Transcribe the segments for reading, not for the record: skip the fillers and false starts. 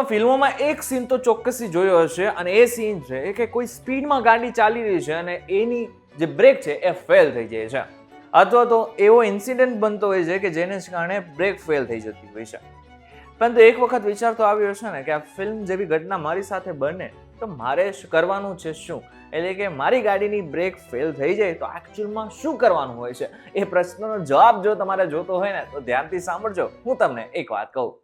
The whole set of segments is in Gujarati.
ફિલ્મોમાં એક સીન તો ચોક્કસથી જોયો હશે અને એ સીન છે કે કોઈ સ્પીડમાં ગાડી ચાલી રહી છે અને એની જે બ્રેક છે એ ફેલ થઈ જાય છે, અથવા તો એવો ઇન્સિડન્ટ બનતો હોય છે કે જેને કારણે બ્રેક ફેલ થઈ જતી હોય છે. પરંતુ એક વખત વિચાર તો આવ્યો છે ને કે આ ફિલ્મ જેવી ઘટના મારી સાથે બને તો મારે કરવાનું છે શું, એટલે કે મારી ગાડીની બ્રેક ફેલ થઈ જાય તો એકચ્યુઅલમાં શું કરવાનું હોય છે. એ પ્રશ્નનો જવાબ જો તમારે જોતો હોય ને તો ધ્યાનથી સાંભળજો. હું તમને એક વાત કહું.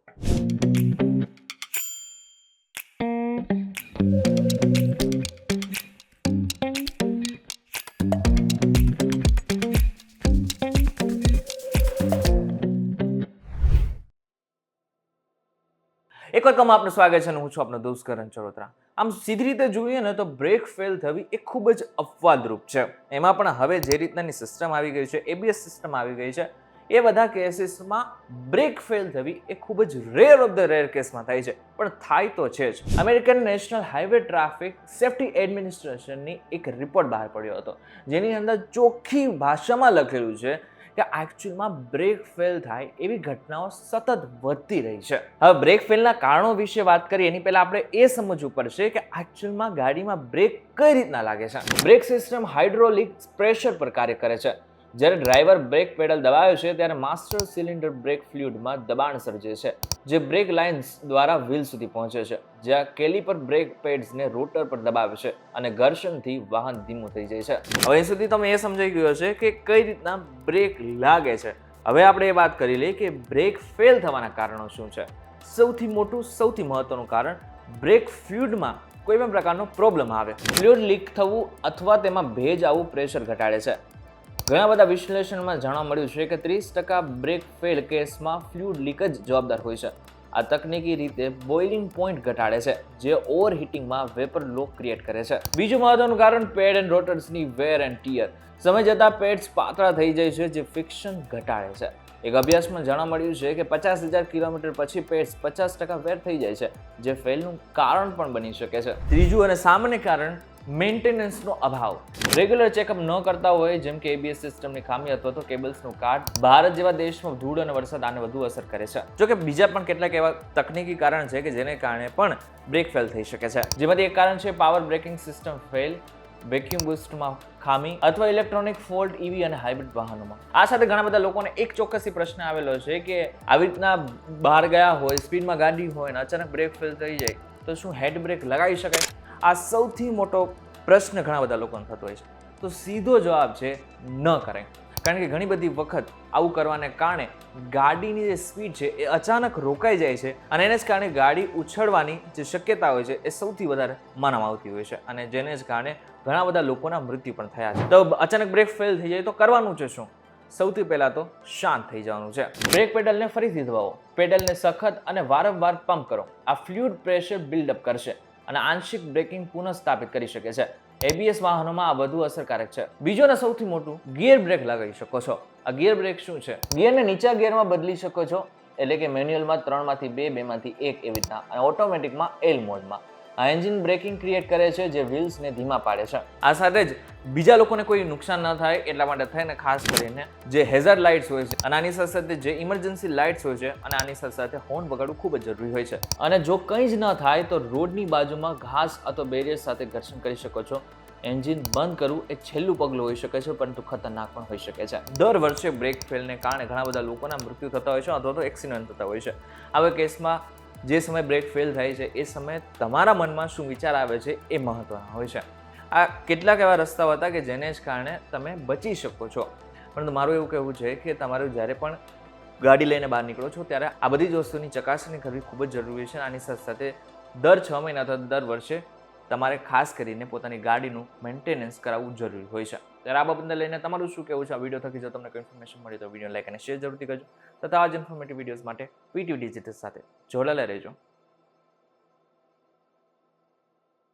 એક વખત આપનું સ્વાગત છે અને હું છું આપનો દોસ્ત કરણ ચરોતરા. આમ સીધી રીતે જોઈએ ને તો બ્રેક ફેલ થવી એ ખૂબ જ અપવાદરૂપ છે. એમાં પણ હવે જે રીતનાની સિસ્ટમ આવી ગઈ છે, એબીએસ સિસ્ટમ આવી ગઈ છે, એ બધા કેસીસમાં બ્રેક ફેલ થવી એ ખૂબ જ રેર ઓફ ધ રેર કેસમાં થાય છે, પણ થાય તો છે જ. American National Highway Traffic Safety એડમિનિસ્ટ્રેશનની એક રિપોર્ટ બહાર પડ્યો હતો, જેની અંદર ચોખ્ખી ભાષામાં લખેલું છે કે એકચ્યુઅલમાં બ્રેક ફેલ થાય એવી ઘટનાઓ સતત વધતી રહી છે. હવે બ્રેક ફેલના કારણો વિશે વાત કરીએ એની પહેલા આપણે એ સમજવું પડશે કે એકચ્યુઅલમાં ગાડીમાં બ્રેક કઈ રીતના લાગે છે. બ્રેક સિસ્ટમ હાઇડ્રોલિક પ્રેશર પર કાર્ય કરે છે. જ્યારે ડ્રાઈવર બ્રેક પેડલ દબાવે છે ત્યારે માસ્ટર સિલિન્ડર બ્રેક ફ્લુઇડમાં દબાણ સર્જે છે, જે બ્રેક લાઇન્સ દ્વારા વ્હીલ સુધી પહોંચે છે, જ્યાં કેલિપર બ્રેક પેડ્સને રોટર પર દબાવે છે અને ઘર્ષણથી વાહન ધીમું થઈ જાય છે. હવે અહીં સુધી તમે એ સમજાઈ ગયો છે કે કઈ રીતના બ્રેક લાગે છે. હવે આપણે એ વાત કરી લઈએ કે બ્રેક ફેલ થવાના કારણો શું છે. સૌથી મોટું, સૌથી મહત્વનું કારણ બ્રેક ફ્લુઇડમાં કોઈ પણ પ્રકારનો પ્રોબ્લેમ આવે. ફ્લુઇડ લીક થવું અથવા તેમાં ભેજ આવવું પ્રેશર ઘટાડે છે. ઘણા બધા વિશ્લેષણમાં જાણવા મળ્યું છે કે 30% બ્રેક ફેલ કેસમાં ફ્લુઇડ લીક જ જવાબદાર હોય છે. આ તકનીકી રીતે બોઇલિંગ પોઈન્ટ ઘટાડે છે, જે ઓવરહીટિંગમાં વેપર લોક ક્રિએટ કરે છે. બીજું મહત્વનું કારણ પેડ એન્ડ રોટર્સની વેર એન્ડ ટીયર. સમય જતાં પેડ્સ પાતળા થઈ જાય છે, જે ફ્રિક્શન ઘટાડે છે. એક અભ્યાસમાં જાણવા મળ્યું છે કે 50,000 કિલોમીટર પછી પેડ્સ 50% વેર થઈ જાય છે, જે ફેલનું કારણ પણ બની શકે છે. ત્રીજું અને સામાન્ય કારણ મેન્ટેનન્સનો અભાવ. રેગ્યુલર ચેકઅપ ન કરતા હોય, જેમ કે એબીએસ સિસ્ટમની ખામી અથવા તો કેબલ્સનું કાટ. ભારત જેવા દેશમાં ધૂળ અને વરસાદ આને વધુ અસર કરે છે. જોકે બીજા પણ કેટલાક એવા તકનીકી કારણ છે કે જેને કારણે પણ બ્રેક ફેલ થઈ શકે છે. જેમાંથી એક કારણ છે power braking system fail, vacuum બૂસ્ટમાં ખામી અથવા ઇલેક્ટ્રોનિક ફોલ્ટ ઈવી અને હાઇબ્રિડ વાહનોમાં. આ સાથે ઘણા બધા લોકોને એક ચોક્કસ પ્રશ્ન આવેલો છે કે આવી રીતના બહાર ગયા હોય, સ્પીડમાં ગાડી હોય અને અચાનક બ્રેક ફેલ થઈ જાય તો શું હેડ બ્રેક લગાવી શકાય? આ સૌથી મોટો પ્રશ્ન ઘણા બધા લોકોને થતો હોય છે. તો સીધો જવાબ છે ન કરાય. કારણ કે ઘણી બધી વખત આવું કરવાને કારણે ગાડીની જે સ્પીડ છે એ અચાનક રોકાઈ જાય છે અને એને જ કારણે ગાડી ઉછળવાની જે શક્યતા હોય છે એ સૌથી વધારે માનવામાં આવતી હોય છે અને જેને જ કારણે ઘણા બધા લોકોના મૃત્યુ પણ થયા છે. તો અચાનક બ્રેક ફેલ થઈ જાય તો કરવાનું છે શું? સૌથી પહેલા તો શાંત થઈ જવાનું છે. બ્રેક પેડલને ફરીથી દબાવો, પેડલને સખત અને વારંવાર પંપ કરો. આ ફ્લુઇડ પ્રેશર બિલ્ડઅપ કરશે અને આંશિક બ્રેકિંગ પુનઃસ્થાપિત કરી શકે છે. એબીએસ વાહનોમાં આ વધુ અસરકારક છે. બીજું અને સૌથી મોટું, ગિયર બ્રેક લગાવી શકો છો. આ ગિયર બ્રેક શું છે? ગિયરને નીચા ગિયરમાં બદલી શકો છો, એટલે કે મેન્યુઅલમાં 3માંથી 2, 2માંથી 1 એવી રીતના, અને ઓટોમેટિકમાં એલ મોડમાં. આ એન્જિન બ્રેકિંગ ક્રિએટ કરે છે, જે વ્હીલ્સને ધીમા પાડે છે. આ સાથે જ બીજા લોકોને કોઈ નુકસાન ન થાય એટલા માટે થઈને ખાસ કરીને જે હેઝાર્ડ લાઇટ્સ હોય છે અને આની સાથે સાથે જે ઇમરજન્સી લાઇટ્સ હોય છે અને આની સાથે સાથે હોર્ન વગાડવું ખૂબ જ જરૂરી હોય છે. અને જો કંઈ જ ન થાય તો રોડની બાજુમાં ઘાસ અથવા બેરિયર સાથે ઘર્ષણ કરી શકો છો. એન્જિન બંધ કરવું એ છેલ્લું પગલું હોઈ શકે છે, પરંતુ ખતરનાક પણ હોઈ શકે છે. દર વર્ષે બ્રેક ફેલને કારણે ઘણા બધા લોકોના મૃત્યુ થતા હોય છે અથવા તો એક્સિડન્ટ થતા હોય છે. આવા કેસમાં જે સમયે બ્રેક ફેલ થાય છે એ સમયે તમારા મનમાં શું વિચાર આવે છે એ મહત્વના હોય છે. આ કેટલાક એવા રસ્તાઓ હતા કે જેને જ કારણે તમે બચી શકો છો. પરંતુ મારું એવું કહેવું છે કે તમારે જ્યારે પણ ગાડી લઈને બહાર નીકળો છો ત્યારે આ બધી જ વસ્તુની ચકાસણી કરવી ખૂબ જ જરૂરી છે. આની સાથે સાથે દર 6 મહિના અથવા દર વર્ષે તમારે ખાસ કરીને પોતાની ગાડીનું મેન્ટેનન્સ કરાવવું જરૂરી હોય છે. ત્યારે આ બાબતને લઈને તમારું શું કહેવું છે? આ વિડીયો થકી જો તમને કોઈ ઇન્ફોર્મેશન મળી તો વિડીયો લાઈક અને શેર જરૂરથી કરજો તથા આ જ ઇન્ફોર્મેટિવ વિડીયોઝ માટે પીટીવી ડિજિટલ સાથે જોડાયેલા રહેજો.